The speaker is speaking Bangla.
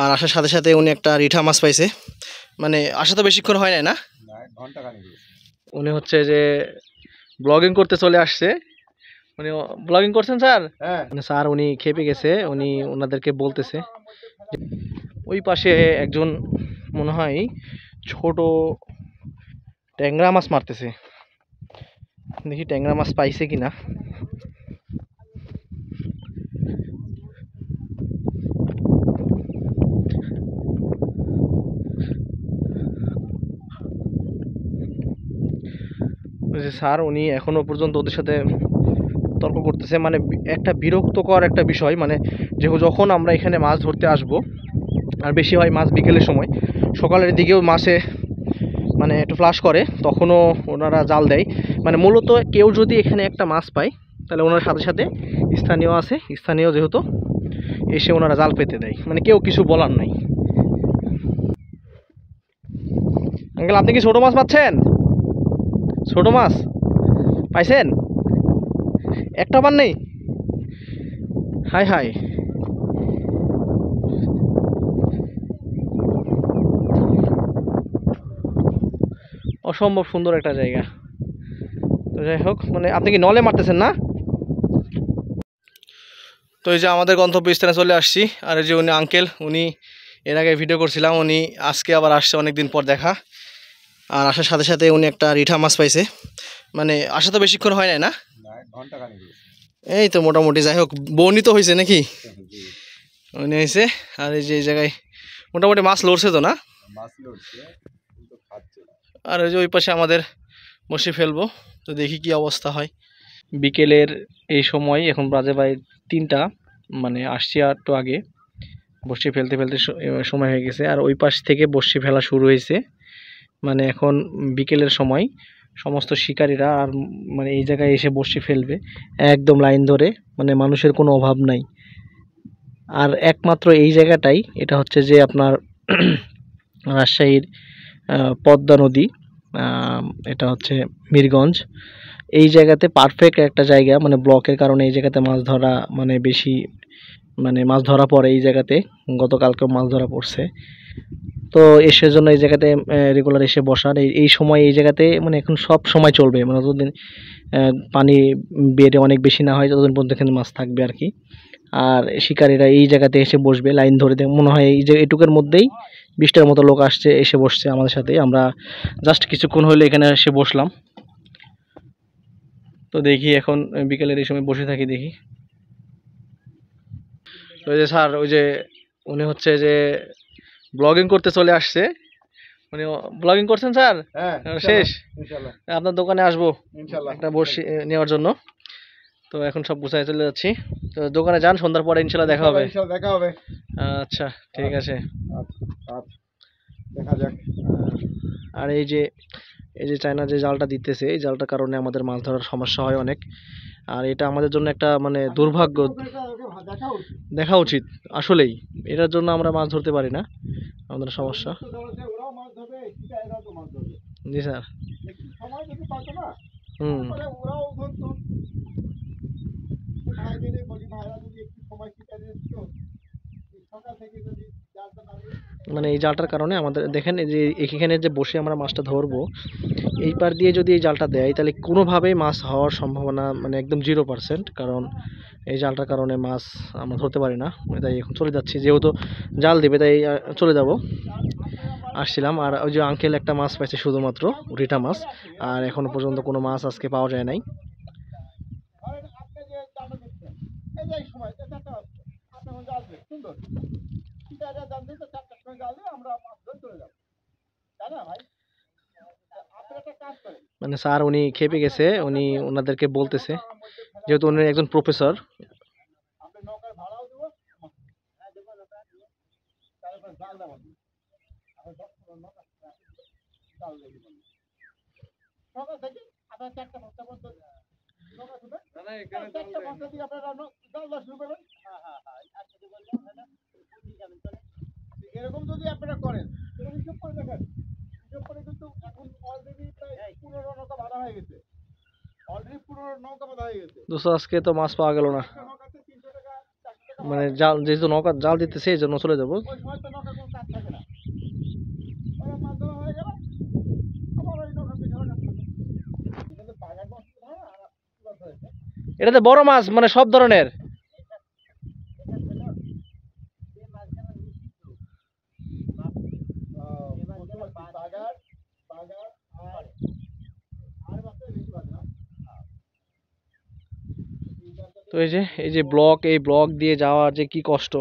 আর আসার সাথে সাথে উনি একটা রিঠা মাছ পাইছে। মানে আসা তো বেশিক্ষণ হয় নাই না, উনি হচ্ছে যে ব্লগিং করতে চলে আসছে। উনি ব্লগিং করছেন স্যার? মানে স্যার উনি খেপে গেছে, উনি ওনাদেরকে বলতেছে। ওই পাশে একজন মনে হয় ছোট ট্যাংরা মাছ মারতেছে, দেখি ট্যাংরা মাছ পাইছে কিনা। স্যার উনি এখনো পর্যন্ত ওদের সাথে তর্ক করতেছে, মানে একটা বিরক্তকর একটা বিষয়। মানে যখন আমরা এখানে মাছ ধরতে আসব, আর বেশি হয় মাছ বিকেলের সময়, সকালের দিকেও মাছে মানে একটু ফ্লাশ করে, তখনও ওনারা জাল দেয়। মানে মূলত কেউ যদি এখানে একটা মাছ পায়, তাহলে ওনার সাথে সাথে স্থানীয় আছে, স্থানীয় যেহেতু এসে ওনারা জাল পেতে দেয়, মানে কেউ কিছু বলার নাই। আঙ্কেল আপনি কি ছোট মাছ পাচ্ছেন? ছোট মাছ পাইছেন? একটা পান নেই? হাই হাই, অসম্ভব সুন্দর একটা জায়গা। তো যাই হোক, মানে আপনি কি নলে মারতেছেন না? তো এই যে আমাদের গন্তব্যস্থানে চলে আসছি। আর এই যে উনি আঙ্কেল, উনি এর আগে ভিডিও করছিলাম, উনি আজকে আবার আসছে অনেকদিন পর দেখা। আর আসার সাথে সাথে উনি একটা রিঠা মাছ পাইছে। মানে আসা তো বেশিক্ষণ হয় নাই না, এই তো মোটামুটি। যাই হোক, বর্ণিত হয়েছে নাকি? উনি হয়েছে। আর এই যে এই জায়গায় মোটামুটি মাছ লড়ছে তো না? আর ওই যে ওই পাশে আমাদের বসে ফেলবো, তো দেখি কি অবস্থা হয়। বিকেলের এই সময়, এখন বাজে প্রায় 3টা, মানে আসছি আর একটু আগে। বসি ফেলতে ফেলতে সময় হয়ে গেছে, আর ওই পাশ থেকে বসি ফেলা শুরু হয়েছে। মানে এখন বিকেলের সময় সমস্ত শিকারীরা আর মানে এই জায়গায় এসে বসি ফেলবে একদম লাইন ধরে, মানে মানুষের কোনো অভাব নাই। আর একমাত্র এই জায়গাটাই, এটা হচ্ছে যে আপনার রাজশাহীর পদ্মা নদী, এটা হচ্ছে মিরগঞ্জ। এই জায়গাতে পারফেক্ট একটা জায়গা, মানে ব্লকের কারণে এই জায়গাতে মাছ ধরা মানে বেশি, মানে মাছ ধরা পড়ে এই জায়গাতে। গতকালকেও মাছ ধরা পড়ছে। তো এসের জন্য এই জায়গাতে রেগুলার এসে বসার, এই সময় এই জায়গাতে মানে এখন সব সময় চলবে, মানে যতদিন পানি বেড়ে অনেক বেশি না হয় ততদিন পর্যন্ত এখানে মাছ থাকবে আর কি। আর শিকারীরা এই জায়গাতে এসে বসবে লাইন ধরে। মনে হয় এই যে এটুকের মধ্যেই 20টার মতো লোক আসছে, এসে বসছে আমাদের সাথে। আমরা জাস্ট কিছুক্ষণ হইলে এখানে এসে বসলাম। তো দেখি এখন বিকেলের এই সময় বসে থাকি, দেখি। ওই যে স্যার, ওই যে উনি হচ্ছে যে ব্লগিং করতে চলে আসছে। উনি ব্লগিং করছেন স্যার? শেষ? আপনার দোকানে আসবো একটা বড়শি নেওয়ার জন্য। তো এখন সব গুছায় চলে যাচ্ছি। তো দোকানে যান, সন্ধ্যার পরে ইনশাল্লাহ দেখা হবে। আচ্ছা ঠিক আছে, দেখা যাক। আর এই যে চায়না যে জালটা দিতেছে, এই জালটার কারণে আমাদের মাছ ধরার সমস্যা হয় অনেক। আর এটা আমাদের জন্য একটা মানে দুর্ভাগ্য, দেখা উচিত আসলেই। এটার জন্য আমরা মাছ ধরতে পারি না, আমাদের সমস্যা। জি স্যার। হুম। মানে এই জালটার কারণে আমাদের দেখেন, এই যে এখানে যে বসে আমরা মাছটা ধরবো, এই পার দিয়ে যদি এই জালটা দেয়, তাহলে কোনোভাবেই মাছ হওয়ার সম্ভাবনা মানে একদম 0%। কারণ এই জালটার কারণে মাছ আমরা ধরতে পারি না। তাই এখন চলে যাচ্ছি, যেহেতু জাল দেবে তাই চলে যাব। আসছিলাম। আর ওই যে আঙ্কেল একটা মাছ পাইছে, শুধুমাত্র রিটা মাছ। আর এখনো পর্যন্ত কোনো মাছ আজকে পাওয়া যায় নাই। মানে স্যার উনি খেপে গেছে, উনি ওনাদেরকে বলতেছে, যেহেতু উনি একজন প্রফেসর। এরকম যদি আপনারা করেন, হিসাব করে দেখেন, হিসাব করে কিন্তু এখন অলরেডি প্রায় 15 নৌকা বাঁধা হয়ে গেছে। দোস্ত আজকে তো মাছ পাওয়া গেল না। মানে জাল যেহেতু নৌকা জাল দিতেছে এই জন্য চলে যাবো। এটাতে বড় মাছ মানে সব ধরনের। তো এই যে ব্লক, এই ব্লক দিয়ে যাওয়ার যে কি কষ্ট।